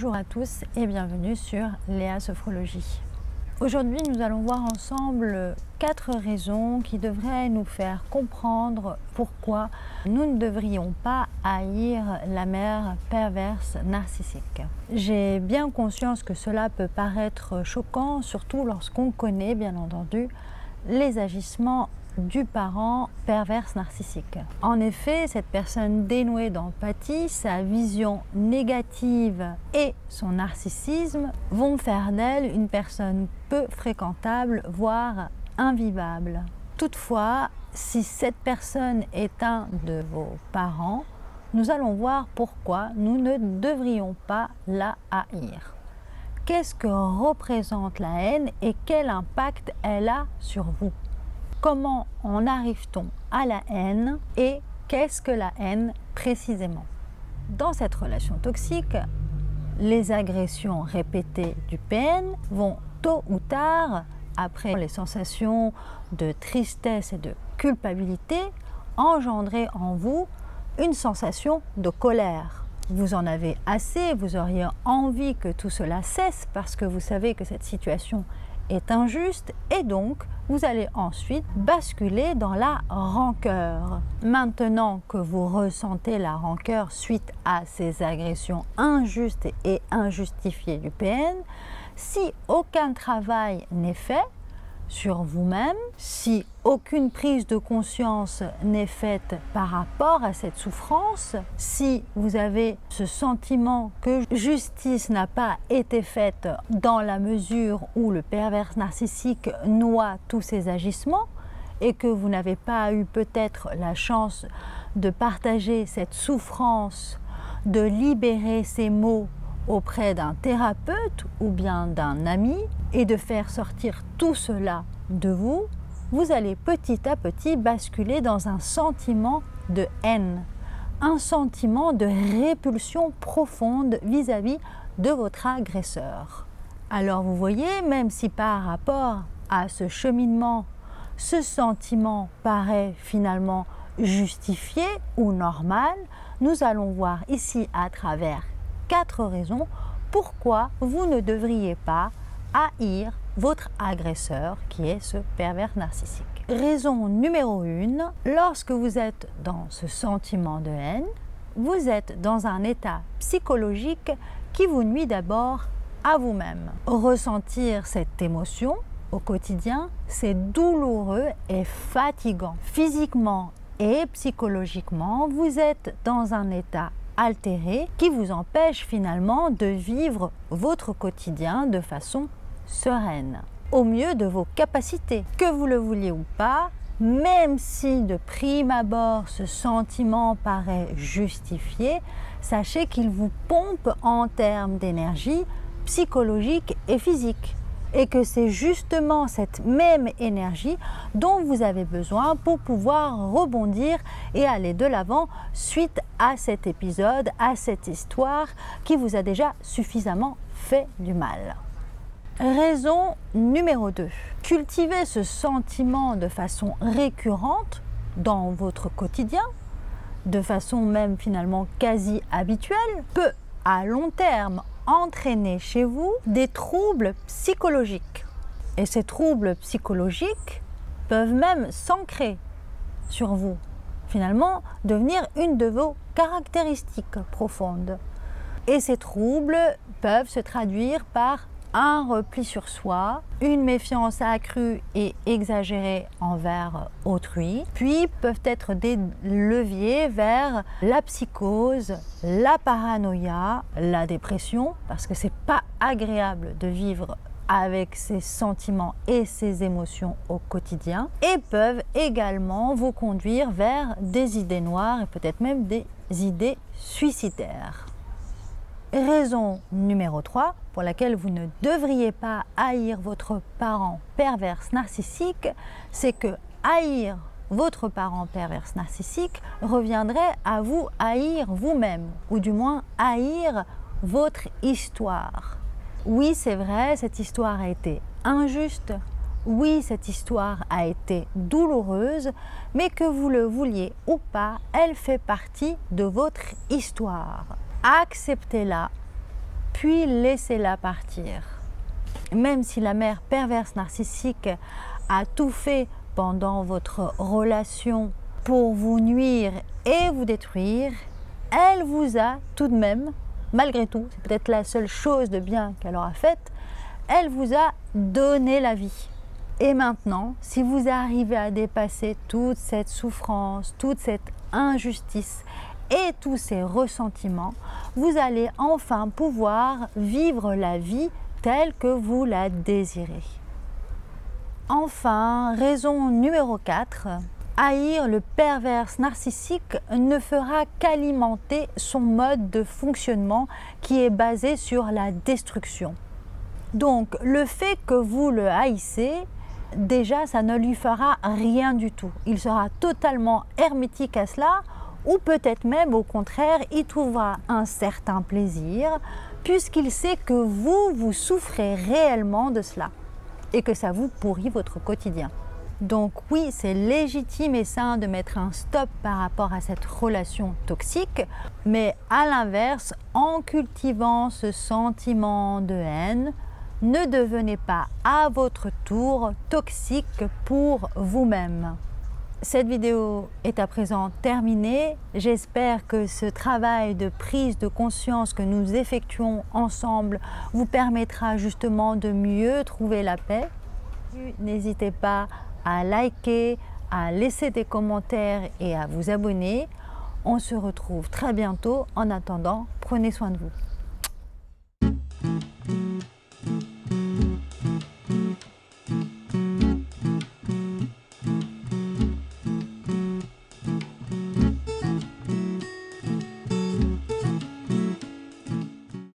Bonjour à tous et bienvenue sur Léa Sophrologie. Aujourd'hui, nous allons voir ensemble 4 raisons qui devraient nous faire comprendre pourquoi nous ne devrions pas haïr la mère perverse narcissique. J'ai bien conscience que cela peut paraître choquant, surtout lorsqu'on connaît, bien entendu, les agissements du parent perverse narcissique. En effet, cette personne dénuée d'empathie, sa vision négative et son narcissisme vont faire d'elle une personne peu fréquentable, voire invivable. Toutefois, si cette personne est un de vos parents, nous allons voir pourquoi nous ne devrions pas la haïr. Qu'est-ce que représente la haine et quel impact elle a sur vous? Comment en arrive-t-on à la haine et qu'est-ce que la haine précisément? Dans cette relation toxique, les agressions répétées du PN vont tôt ou tard, après les sensations de tristesse et de culpabilité, engendrer en vous une sensation de colère. Vous en avez assez, vous auriez envie que tout cela cesse parce que vous savez que cette situation est injuste et donc vous allez ensuite basculer dans la rancœur. Maintenant que vous ressentez la rancœur suite à ces agressions injustes et injustifiées du PN, si aucun travail n'est fait sur vous-même, si aucune prise de conscience n'est faite par rapport à cette souffrance, si vous avez ce sentiment que justice n'a pas été faite dans la mesure où le pervers narcissique noie tous ses agissements et que vous n'avez pas eu peut-être la chance de partager cette souffrance, de libérer ces mots auprès d'un thérapeute ou bien d'un ami et de faire sortir tout cela de vous, vous allez petit à petit basculer dans un sentiment de haine, un sentiment de répulsion profonde vis-à-vis de votre agresseur. Alors vous voyez, même si par rapport à ce cheminement, ce sentiment paraît finalement justifié ou normal, nous allons voir ici à travers 4 raisons pourquoi vous ne devriez pas haïr votre agresseur qui est ce pervers narcissique. Raison numéro 1, lorsque vous êtes dans ce sentiment de haine, vous êtes dans un état psychologique qui vous nuit d'abord à vous-même. Ressentir cette émotion au quotidien, c'est douloureux et fatigant. Physiquement et psychologiquement, vous êtes dans un état altéré qui vous empêche finalement de vivre votre quotidien de façon sereine, au mieux de vos capacités. Que vous le vouliez ou pas, même si de prime abord ce sentiment paraît justifié, sachez qu'il vous pompe en termes d'énergie psychologique et physique. Et que c'est justement cette même énergie dont vous avez besoin pour pouvoir rebondir et aller de l'avant suite à cet épisode, à cette histoire qui vous a déjà suffisamment fait du mal. Raison numéro 2. Cultiver ce sentiment de façon récurrente dans votre quotidien, de façon même finalement quasi habituelle, peut à long terme entraîner chez vous des troubles psychologiques. Et ces troubles psychologiques peuvent même s'ancrer sur vous, finalement devenir une de vos caractéristiques profondes. Et ces troubles peuvent se traduire par un repli sur soi, une méfiance accrue et exagérée envers autrui, puis peuvent être des leviers vers la psychose, la paranoïa, la dépression, parce que c'est pas agréable de vivre avec ces sentiments et ces émotions au quotidien, et peuvent également vous conduire vers des idées noires et peut-être même des idées suicidaires. Raison numéro 3 pour laquelle vous ne devriez pas haïr votre parent perverse narcissique, c'est que haïr votre parent perverse narcissique reviendrait à vous haïr vous-même, ou du moins haïr votre histoire. Oui, c'est vrai, cette histoire a été injuste, oui, cette histoire a été douloureuse, mais que vous le vouliez ou pas, elle fait partie de votre histoire. Acceptez-la puis laissez-la partir. Même si la mère perverse narcissique a tout fait pendant votre relation pour vous nuire et vous détruire, elle vous a tout de même, malgré tout, c'est peut-être la seule chose de bien qu'elle aura faite, elle vous a donné la vie. Et maintenant, si vous arrivez à dépasser toute cette souffrance, toute cette injustice et tous ces ressentiments, vous allez enfin pouvoir vivre la vie telle que vous la désirez. Enfin, raison numéro 4, haïr le perverse narcissique ne fera qu'alimenter son mode de fonctionnement qui est basé sur la destruction. Donc, le fait que vous le haïssez, déjà, ça ne lui fera rien du tout. Il sera totalement hermétique à cela, ou peut-être même, au contraire, il trouvera un certain plaisir, puisqu'il sait que vous souffrez réellement de cela, et que ça vous pourrit votre quotidien. Donc oui, c'est légitime et sain de mettre un stop par rapport à cette relation toxique, mais à l'inverse, en cultivant ce sentiment de haine, ne devenez pas à votre tour toxique pour vous-même. Cette vidéo est à présent terminée. J'espère que ce travail de prise de conscience que nous effectuons ensemble vous permettra justement de mieux trouver la paix. N'hésitez pas à liker, à laisser des commentaires et à vous abonner. On se retrouve très bientôt. En attendant, prenez soin de vous.